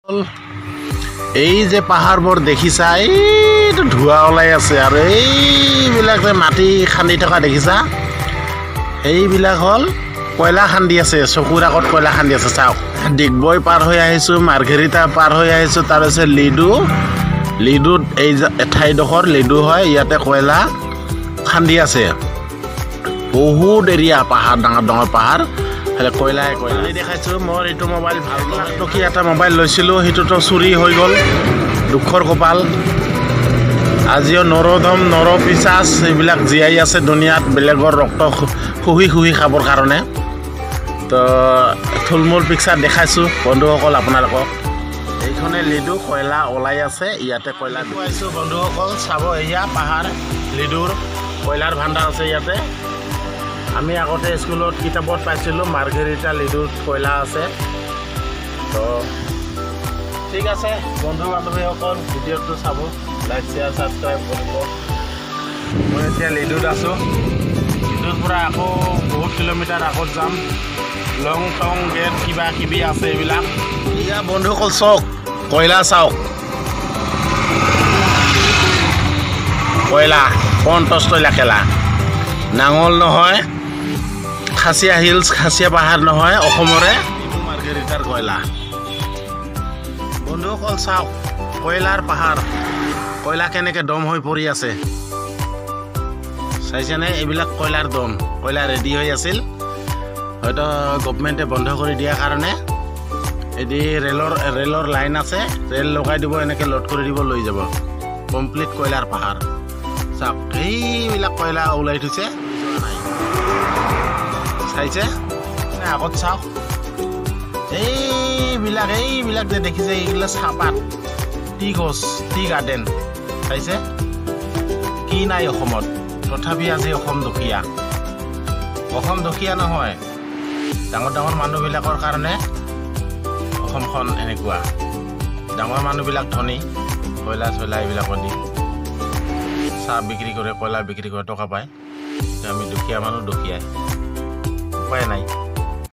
এই যে পাহাৰবোৰ দেখিছা এইটো ধোঁৱা ওলাই আছে আৰু এইবিলাক যে মাটি খান্দি থকা দেখিছা এইবিলাক হ'ল কয়লা খান্দি আছে চকুৰ আগত কয়লা খান্দি আছে চাওক ডিগবৈ পাৰ হৈ আহিছো মাৰ্ঘেৰিটা পাৰ হৈ আহিছো তাৰ আছে লিডুত এই ঠাইডোখৰ লিডু হয় ইয়াতে কয়লা খান্দি আছে বহুত এৰিয়া পাহাৰ ডাঙৰ ডাঙৰ পাহাৰ হেলে কয়লাই দেখাইছো মোৰ এইটো মোবাইল ভাল টকি এটা মোবাইল লৈছিলো সেইটোতো চুৰি হৈ গ'ল দুখৰ কপাল আজিও নৰধম নৰপিচাচ এইবিলাক জীয়াই আছে দুনিয়াত বেলেগৰ ৰক্ত খুহি খাবৰ কাৰণে তো থুলমূল পিকচাৰ দেখাইছো বন্ধুসকল আপোনালোকক এইখনে লিডু কয়লা ওলাই আছে ইয়াতে কয়লা দেখুৱাইছো বন্ধুসকল চাব এয়া পাহাৰ লিডুৰ কয়লাৰ ভাণ্ডাৰ আছে ইয়াতে আমি আগতে স্কুলত কিতাপত পাইছিলোঁ মাৰ্ঘেৰিটা লিডুত কয়লা আছে তো ঠিক আছে বন্ধু বান্ধৱীসকল ভিডিঅ'টো চাব লাইক শ্বেয়াৰ ছাবস্ক্ৰাইব কৰিব মই এতিয়া লিডুত আছোঁ লিডুৰ পৰা আকৌ বহুত কিলোমিটাৰ আগত যাম লং টং গেট কিবা কিবি আছে এইবিলাক এয়া বন্ধুসকল চাওক কয়লা চাওক কয়লা কণ্ঠস্থলীয়া খেলা নাঙল নহয় খাচিয়া হিলছ খাচিয়া পাহাৰ নহয় অসমৰে মাৰ্ঘেৰিটাৰ কয়লা বন্ধুসকল চাওক কয়লাৰ পাহাৰ কয়লা কেনেকৈ দম হৈ পৰি আছে চাইছেনে এইবিলাক কয়লাৰ দম কয়লা ৰেডি হৈ আছিল হয়তো গভৰ্ণমেণ্টে বন্ধ কৰি দিয়াৰ কাৰণে এদি ৰেলৰ লাইন আছে ৰেল লগাই দিব এনেকৈ লোড কৰি দিব লৈ যাব কমপ্লিট কয়লাৰ পাহাৰ চাওক এইবিলাক কয়লা ওলাই থৈছে চাইছে আগত চাওক এইবিলাক যে দেখিছে এইবিলাক চাহপাত টি গছ টি গাৰ্ডেন চাইছে কি নাই অসমত তথাপি আজি অসম দুখীয়া নহয় ডাঙৰ ডাঙৰ মানুহবিলাকৰ কাৰণে অসমখন এনেকুৱা ডাঙৰ মানুহবিলাক ধনী কয়লা চয়লা এইবিলাকৰ দি চাহ বিক্ৰী কৰে কয়লা বিক্ৰী কৰে টকা পায় আমি দুখীয়া মানুহ দুখীয়াই উপায় নাই